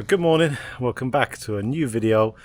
Good morning, welcome back to a new video.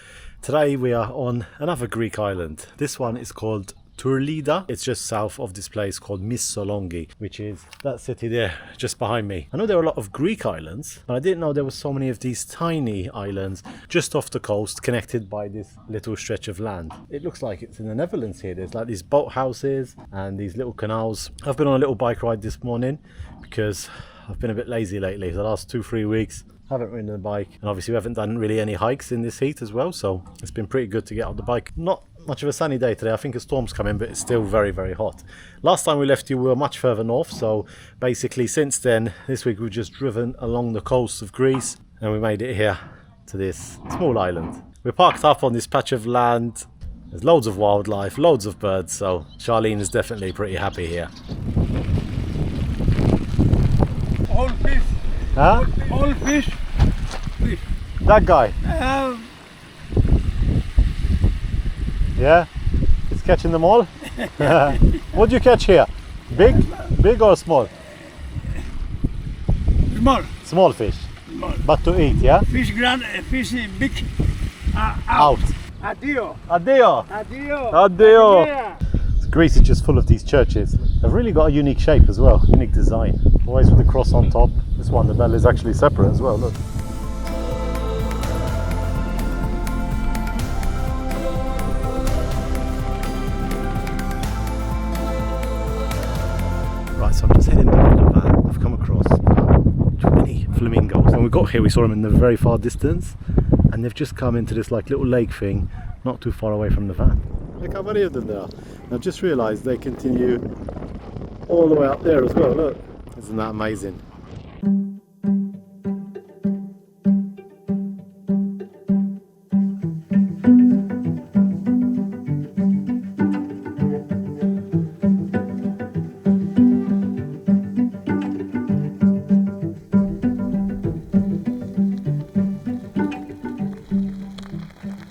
Today we are on another Greek island. This one is called Turida. It's just south of this place called Missolonghi, which is that city there just behind me. I know there are a lot of Greek islands, but I didn't know there were so many of these tiny islands just off the coast connected by this little stretch of land. It looks like it's in the Netherlands here. There's like these boat houses and these little canals. I've been on a little bike ride this morning because I've been a bit lazy lately. The last 2-3 weeks haven't ridden a bike, and obviously we haven't done really any hikes in this heat as well, so it's been pretty good to get on the bike. Not much of a sunny day today. I think a storm's coming, but it's still very hot. Last time we left you we were much further north, so basically since then this week we've just driven along the coast of Greece and we made it here to this small island. We're parked up on this patch of land. There's loads of wildlife, loads of birds, so Charlene is definitely pretty happy here. All fish. Huh? All fish. That guy? Yeah? He's catching them all? What do you catch here? Big or small? Small. Small fish. Small. But to eat, yeah? Fish grand, fish big. Out. Addio. Addio! Addio. Addio! Greece is just full of these churches. They've really got a unique shape as well, unique design. Always with the cross on top. This one, the bell is actually separate as well, look. Right, so I'm just heading down to the van. I've come across 20 flamingos. When we got here we saw them in the very far distance, and they've just come into this like little lake thing not too far away from the van. Look how many of them there are. And I've just realised they continue all the way up there as well, look. Isn't that amazing?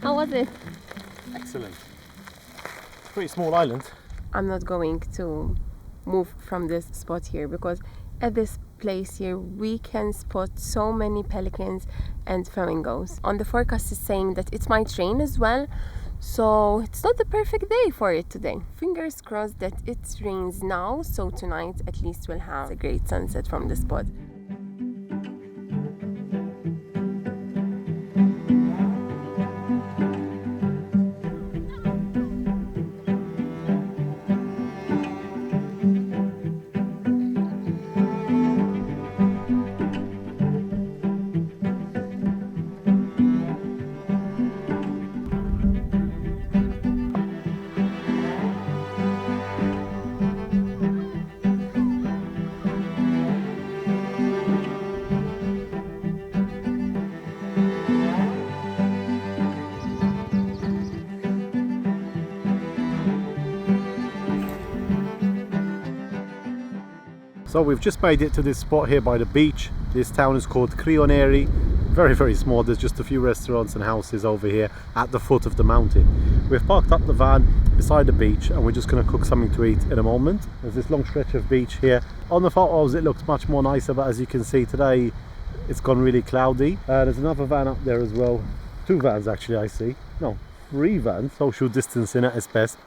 How was it? Excellent. It's a pretty small island. I'm not going to move from this spot here because at this place here we can spot so many pelicans and flamingos. On the forecast is saying that it might rain as well, so it's not the perfect day for it today. Fingers crossed that it rains now, so tonight at least we'll have a great sunset from the spot. So we've just made it to this spot here by the beach. This town is called Kryoneri. Very small. There's just a few restaurants and houses over here at the foot of the mountain. We've parked up the van beside the beach and we're just going to cook something to eat in a moment. There's this long stretch of beach here. On the photos it looks much more nicer, but as you can see today it's gone really cloudy. There's another van up there as well. 2 vans actually I see. No, 3 vans. Social distancing at its best.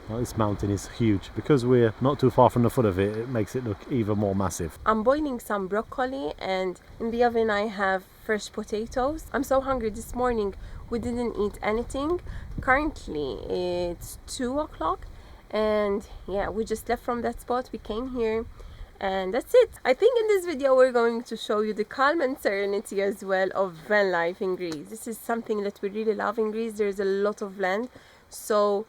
Well, this mountain is huge. Because we're not too far from the foot of it, it makes it look even more massive. I'm boiling some broccoli and in the oven I have fresh potatoes. I'm so hungry this morning. We didn't eat anything. Currently it's 2 o'clock and yeah, we just left from that spot. We came here and that's it. I think in this video we're going to show you the calm and serenity as well of van life in Greece. This is something that we really love in Greece. There's a lot of land, so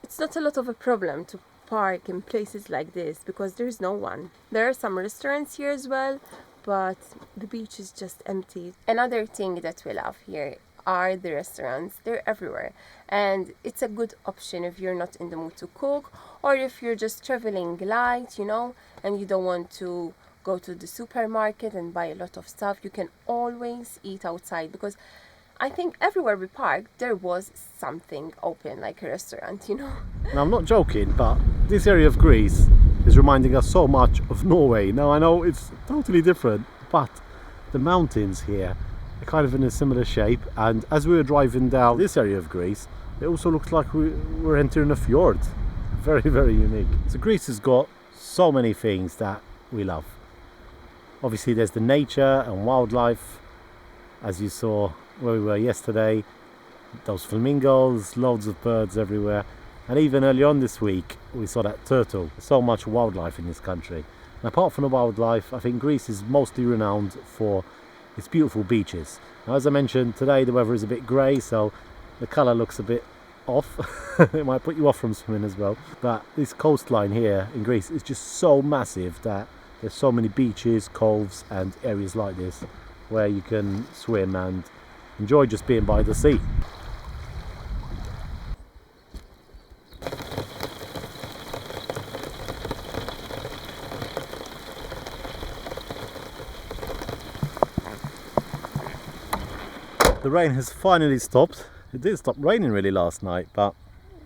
it's not a lot of a problem to park in places like this because there's no one. There are some restaurants here as well, but the beach is just empty. Another thing that we love here are the restaurants. They're everywhere and it's a good option if you're not in the mood to cook or if you're just traveling light, you know, and you don't want to go to the supermarket and buy a lot of stuff. You can always eat outside because I think everywhere we parked there was something open, like a restaurant, you know. Now I'm not joking, but this area of Greece is reminding us so much of Norway. Now I know it's totally different, but the mountains here kind of in a similar shape, and as we were driving down this area of Greece, it also looks like we were entering a fjord. Very, very unique. So Greece has got so many things that we love. Obviously there's the nature and wildlife, as you saw where we were yesterday, those flamingos, loads of birds everywhere, and even early on this week we saw that turtle. So much wildlife in this country. And apart from the wildlife, I think Greece is mostly renowned for its beautiful beaches. Now, as I mentioned, today the weather is a bit grey, so the colour looks a bit off. It might put you off from swimming as well, but this coastline here in Greece is just so massive that there's so many beaches, coves and areas like this where you can swim and enjoy just being by the sea. The rain has finally stopped. It did stop raining really last night, but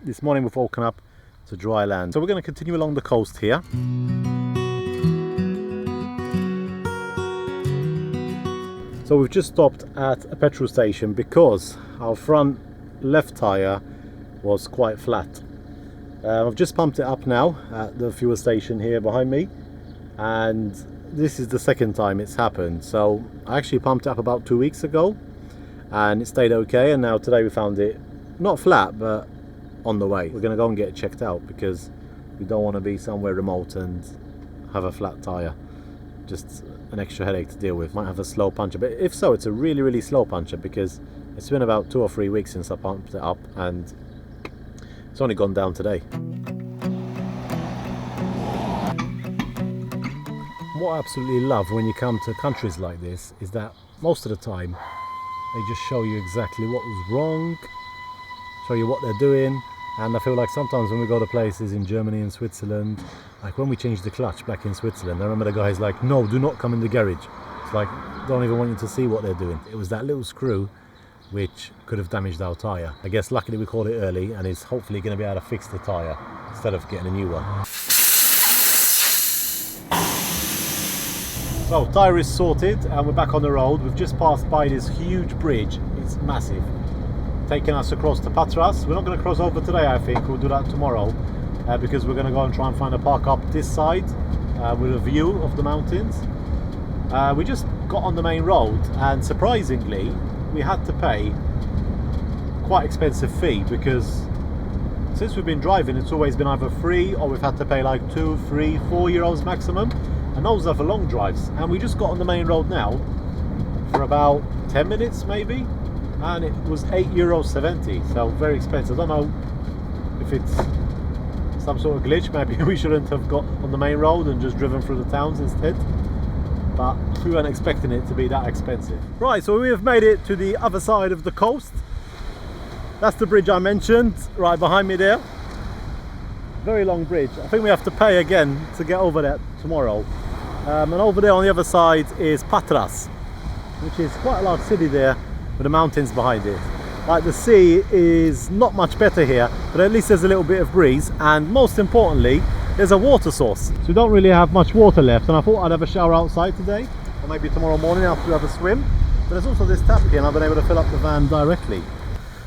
this morning we've woken up to dry land. So we're going to continue along the coast here. So we've just stopped at a petrol station because our front left tyre was quite flat. I've just pumped it up now at the fuel station here behind me, and this is the second time it's happened. So I actually pumped it up about 2 weeks ago and it stayed okay, and now today we found it not flat but on the way. We're going to go and get it checked out because we don't want to be somewhere remote and have a flat tyre. Just an extra headache to deal with. Might have a slow puncture, but if so, it's a really, really slow puncture because it's been about 2 or 3 weeks since I pumped it up and it's only gone down today. What I absolutely love when you come to countries like this is that most of the time they just show you exactly what was wrong, show you what they're doing. And I feel like sometimes when we go to places in Germany and Switzerland, like when we changed the clutch back in Switzerland, I remember the guy's like, no, do not come in the garage. It's like, don't even want you to see what they're doing. It was that little screw which could have damaged our tyre. I guess luckily we called it early and is hopefully going to be able to fix the tyre instead of getting a new one. So tyre is sorted and we're back on the road. We've just passed by this huge bridge. It's massive, taking us across to Patras. We're not going to cross over today, I think. We'll do that tomorrow because we're going to go and try and find a park up this side with a view of the mountains. We just got on the main road and surprisingly we had to pay quite expensive fee because since we've been driving it's always been either free or we've had to pay like 2, 3, 4 euros maximum, and those are for long drives. And we just got on the main road now for about 10 minutes maybe, and it was €8.70, so very expensive. I don't know if it's some sort of glitch, maybe we shouldn't have got on the main road and just driven through the towns instead, but we weren't expecting it to be that expensive. Right, so we have made it to the other side of the coast. That's the bridge I mentioned, right behind me there. Very long bridge. I think we have to pay again to get over there tomorrow. And over there on the other side is Patras, which is quite a large city there with the mountains behind it. Like the sea is not much better here, but at least there's a little bit of breeze, and most importantly there's a water source. So we don't really have much water left, and I thought I'd have a shower outside today, or maybe tomorrow morning after we have a swim. But there's also this tap here and I've been able to fill up the van directly.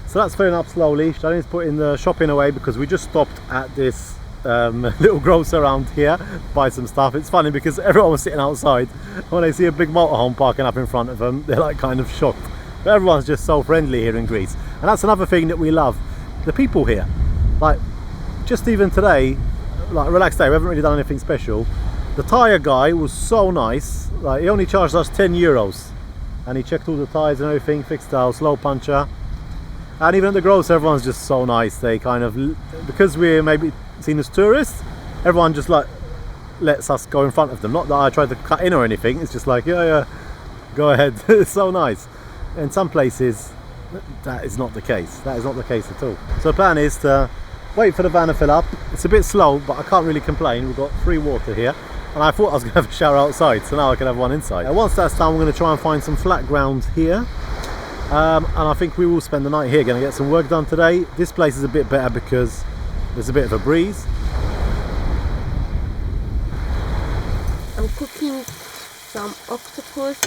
So that's filling up slowly. Shanine's putting the shopping away because we just stopped at this little grocer around here, buy some stuff. It's funny because everyone was sitting outside. When they see a big motorhome parking up in front of them, they're like kind of shocked. But everyone's just so friendly here in Greece, and that's another thing that we love, the people here. Like just even today, like a relaxed day, we haven't really done anything special. The tyre guy was so nice. Like he only charged us 10 euros and he checked all the tyres and everything, fixed our slow puncher. And even at the grocer, everyone's just so nice. They kind of, because we're maybe seen as tourists, everyone just like lets us go in front of them. Not that I tried to cut in or anything, it's just like, yeah, go ahead. It's so nice. In some places that is not the case. That is not the case at all. So the plan is to wait for the van to fill up. It's a bit slow, but I can't really complain. We've got free water here, and I thought I was going to have a shower outside, so now I can have one inside. And once that's done, we're going to try and find some flat ground here. And I think we will spend the night here, going to get some work done today. This place is a bit better because there's a bit of a breeze. I'm cooking some octopus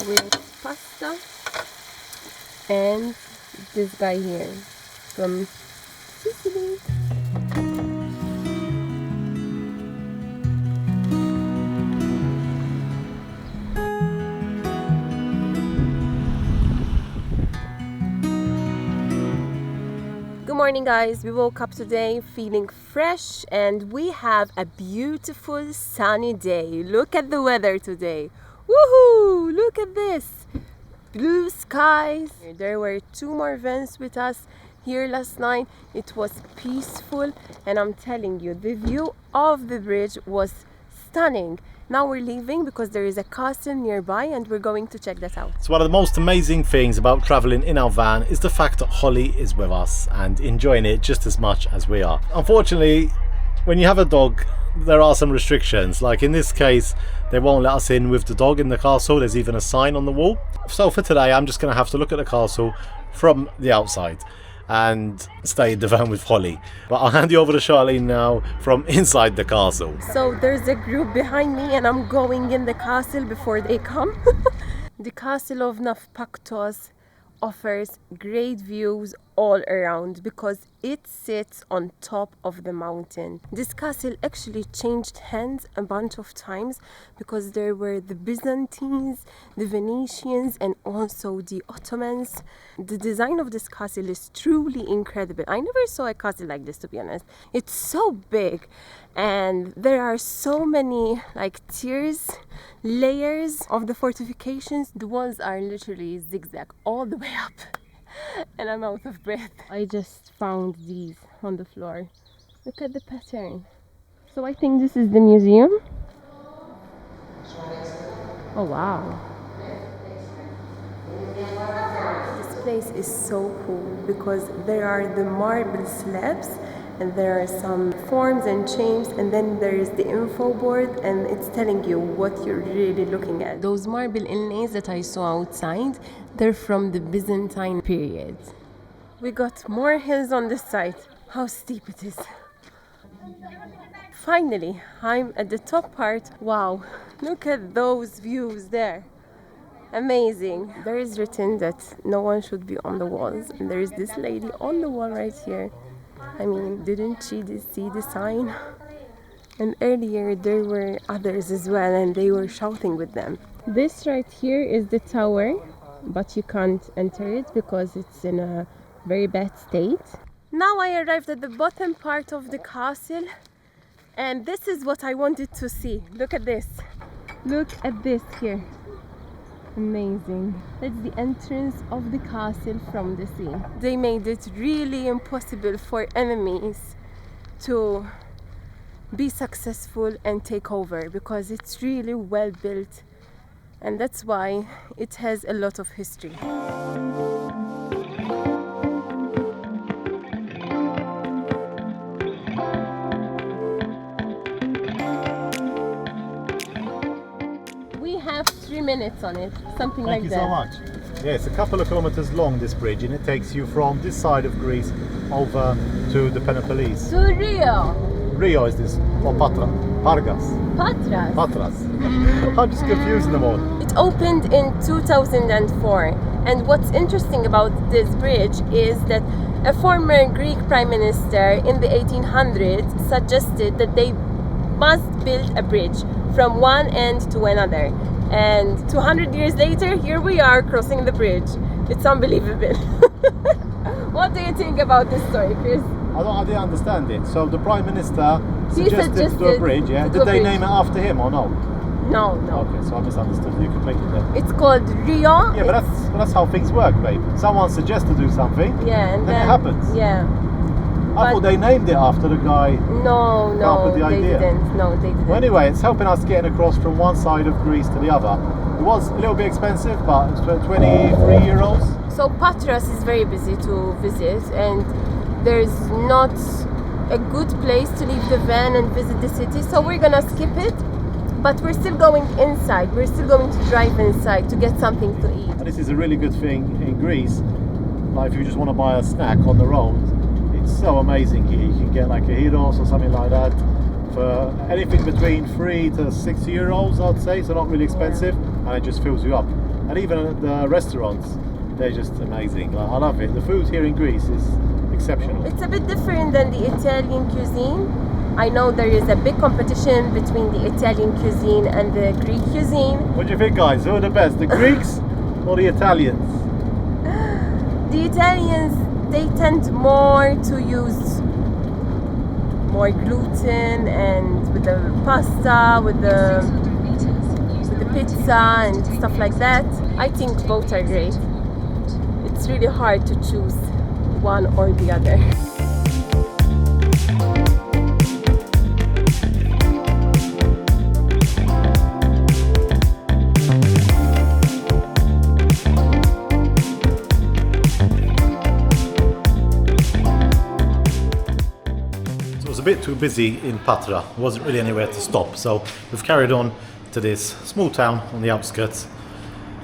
with pasta, and this guy here from Sicily. Good morning guys, we woke up today feeling fresh and we have a beautiful sunny day. Look at the weather today. Woohoo! Look at this! Blue skies. There were 2 more vans with us here last night. It was peaceful and I'm telling you, the view of the bridge was stunning. Now we're leaving because there is a castle nearby and we're going to check that out. So one of the most amazing things about traveling in our van is the fact that Holly is with us and enjoying it just as much as we are. Unfortunately, when you have a dog, there are some restrictions. Like in this case, they won't let us in with the dog in the castle. There's even a sign on the wall. So for today, I'm just going to have to look at the castle from the outside and stay in the van with Holly. But I'll hand you over to Charlene now from inside the castle. So there's a group behind me and I'm going in the castle before they come. The castle of Nafpaktos offers great views all around because it sits on top of the mountain. This castle actually changed hands a bunch of times because there were the Byzantines, the Venetians and also the Ottomans. The design of this castle is truly incredible. I never saw a castle like this, to be honest. It's so big and there are so many tiers, layers of the fortifications. The walls are literally zigzag all the way up. And I'm out of breath. I just found these on the floor. Look at the pattern. So I think this is the museum. Oh wow. This place is so cool because there are the marble slabs and there are some forms and shapes and then there is the info board and it's telling you what you're really looking at. Those marble inlays that I saw outside, they're from the Byzantine period. We got more hills on this side. How steep it is. Finally, I'm at the top part. Wow, look at those views there. Amazing. There is written that no one should be on the walls and there is this lady on the wall right here. I mean, didn't she see the sign? And earlier there were others as well and they were shouting with them. This right here is the tower, but you can't enter it because it's in a very bad state. Now I arrived at the bottom part of the castle and this is what I wanted to see. Look at this. Look at this here. Amazing. That's the entrance of the castle from the sea. They made it really impossible for enemies to be successful and take over because it's really well built and that's why it has a lot of history. We have 3 minutes on it, something like that. Thank you so much. Yeah, it's a couple of kilometers long, this bridge, and it takes you from this side of Greece over to the Peloponnese. To Rio. Rio is this, or Patras. I'm just confusing them all. It opened in 2004 and what's interesting about this bridge is that a former Greek prime minister in the 1800s suggested that they must build a bridge from one end to another. And 200 years later, here we are crossing the bridge. It's unbelievable. What do you think about this story, Chris? I didn't understand it. So the Prime Minister suggested to do a bridge, yeah? Did they name it after him or no? No. Okay, so I misunderstood. You can make it then. It's called Rio. Yeah, but that's how things work, babe. Someone suggests to do something, yeah, and then it happens. Yeah. I thought they named it after the guy. No, they didn't. No, they didn't. Well, anyway, it's helping us getting across from one side of Greece to the other. It was a little bit expensive, but it's 23 euros. So Patras is very busy to visit, and there's not a good place to leave the van and visit the city. So we're gonna skip it, but we're still going inside. We're still going to drive inside to get something to eat. And this is a really good thing in Greece. Like if you just want to buy a snack on the road, it's so amazing here. You can get like a gyros or something like that for anything between 3 to 6 euros, I'd say, so not really expensive, and it just fills you up. And even the restaurants, they're just amazing. Like, I love it. The food here in Greece is exceptional. It's a bit different than the Italian cuisine. I know there is a big competition between the Italian cuisine and the Greek cuisine. What do you think, guys? Who are the best, the Greeks or the Italians? The Italians, they tend more to use more gluten, and with the pasta, with the pizza and stuff like that. I think both are great. It's really hard to choose one or the other. So it was a bit too busy in Patra. There wasn't really anywhere to stop, so we've carried on to this small town on the outskirts,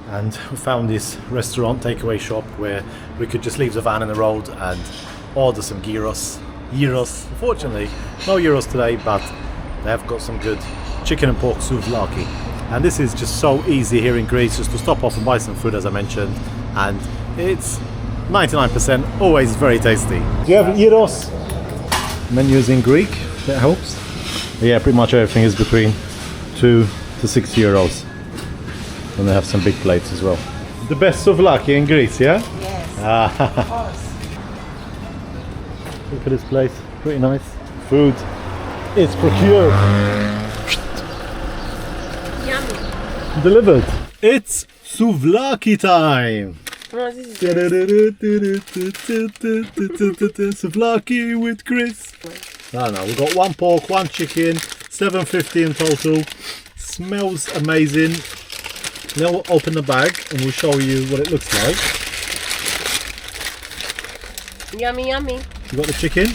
and we found this restaurant takeaway shop where we could just leave the van in the road and order some gyros. Unfortunately, no gyros today, but they have got some good chicken and pork souvlaki. And this is just so easy here in Greece, just to stop off and buy some food, as I mentioned, and it's 99% always very tasty. Do you have gyros? Menus in Greek, that helps. Yeah, pretty much everything is between 2 to 6 euros. And they have some big plates as well. The best souvlaki in Greece, yeah? Yes, of course. Look at this place, pretty nice. Food is procured. Yummy. Delivered. It's souvlaki time. Oh, this is Souvlaki with Chris. I don't know, we've got one pork, one chicken, 7.50 in total. Smells amazing. Now we'll open the bag and we'll show you what it looks like. yummy, yummy. You got the chicken.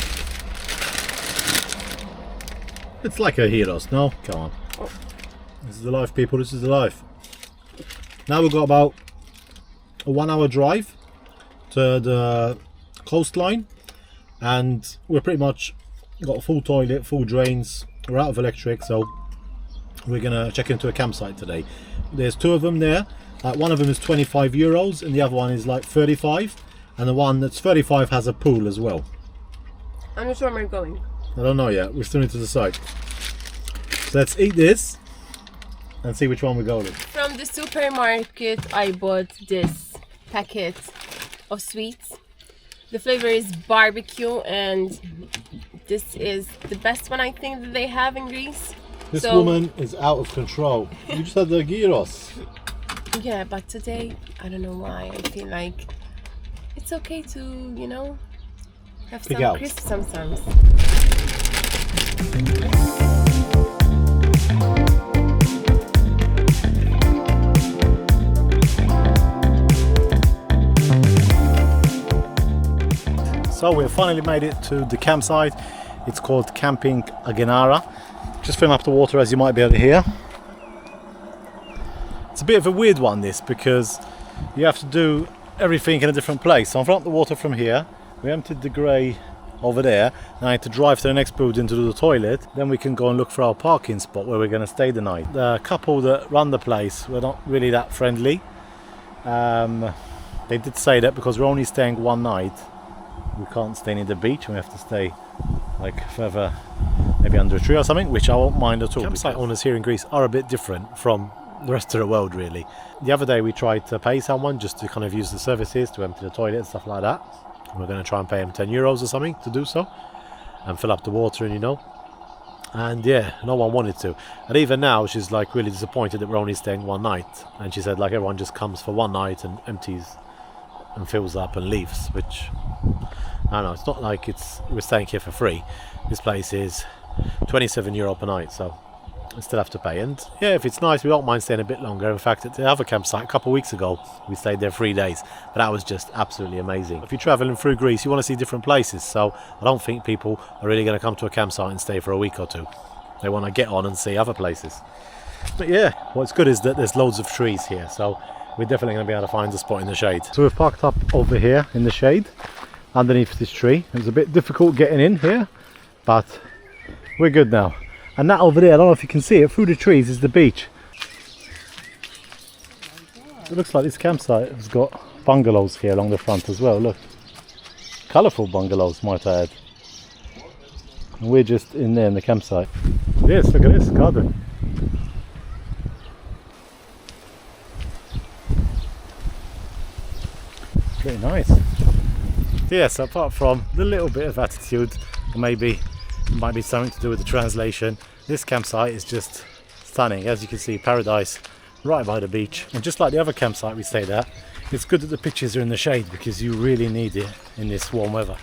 It's like a gyros, no? Come on. Oh. This is the life, people, this is the life. Now we've got about a 1 hour drive to the coastline, and we're pretty much got a full toilet, full drains, we're out of electric, so we're gonna check into a campsite today. There's two of them there. One of them is 25 euros and the other one is like 35, and the one that's 35 has a pool as well. I'm not sure where we're going. I don't know yet, we still need to decide. So let's eat this and see which one we go with. From the supermarket, I bought this packet of sweets. The flavor is barbecue, and this is the best one I think that they have in Greece. This So- woman is out of control. You just had the gyros. Yeah, but today, I don't know why, I feel like it's okay to, you know, have Pick some out. crisp sometimes. So we finally made it to the campsite. It's called Camping Agenara. Just film up the water, as you might be able to hear. It's a bit of a weird one, this, because you have to do everything in a different place. So I'm filling up the water from here. We emptied the grey over there. Now I need to drive to the next building to do the toilet. Then we can go and look for our parking spot where we're going to stay the night. The couple that run the place were not really that friendly. They did say that because we're only staying one night, we can't stay near the beach and we have to stay like further, maybe under a tree or something, which I won't mind at all. Campsite owners here in Greece are a bit different from the rest of the world, really. The other day we tried to pay someone just to kind of use the services to empty the toilet and stuff like that. And we're going to try and pay him 10 euros or something to do so and fill up the water, and you know. And yeah, no one wanted to. And even now she's like really disappointed that we're only staying one night. And she said like everyone just comes for one night and empties and fills up and leaves, which I don't know, it's not like we're staying here for free. This place is 27 euro per night, so we still have to pay. And yeah, if it's nice, we don't mind staying a bit longer. In fact, at the other campsite a couple of weeks ago we stayed there 3 days, but that was just absolutely amazing. If you're traveling through Greece, you want to see different places, so I don't think people are really going to come to a campsite and stay for a week or two. They want to get on and see other places. But yeah, what's good is that there's loads of trees here, so we're definitely going to be able to find a spot in the shade. So we've parked up over here in the shade underneath this tree. It was a bit difficult getting in here, but we're good now. And that over there, I don't know if you can see it, through the trees is the beach. It looks like this campsite has got bungalows here along the front as well. Look, colourful bungalows, might I add. And we're just in there in the campsite. Yes, look at this garden. Pretty nice. Yes, apart from the little bit of attitude, maybe it might be something to do with the translation, this campsite is just stunning. As you can see, paradise right by the beach. And just like the other campsite we stayed at, it's good that the pictures are in the shade because you really need it in this warm weather.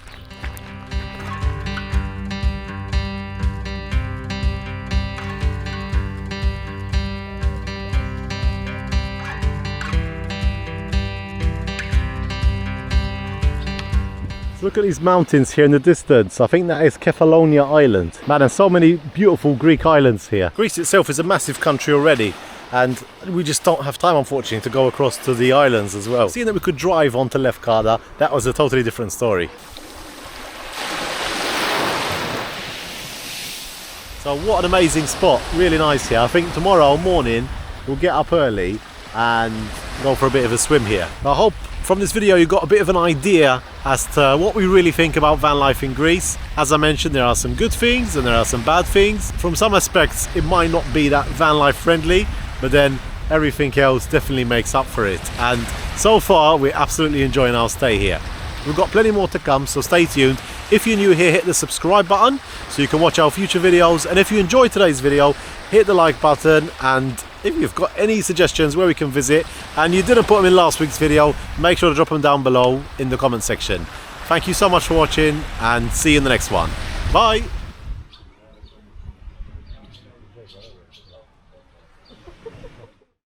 Look at these mountains here in the distance. I think that is Kefalonia Island. Man, there's so many beautiful Greek islands here. Greece itself is a massive country already, and we just don't have time, unfortunately, to go across to the islands as well. Seeing that we could drive onto Lefkada, that was a totally different story. So what an amazing spot, really nice here. I think tomorrow morning we'll get up early and go for a bit of a swim here. I hope from this video you got a bit of an idea as to what we really think about van life in Greece. As I mentioned, there are some good things and there are some bad things. From some aspects it might not be that van life friendly, but then everything else definitely makes up for it. And so far we're absolutely enjoying our stay here. We've got plenty more to come, so stay tuned. If you're new here, hit the subscribe button so you can watch our future videos. And if you enjoyed today's video, hit the like button. And if you've got any suggestions where we can visit and you didn't put them in last week's video, make sure to drop them down below in the comment section. Thank you so much for watching and see you in the next one. Bye!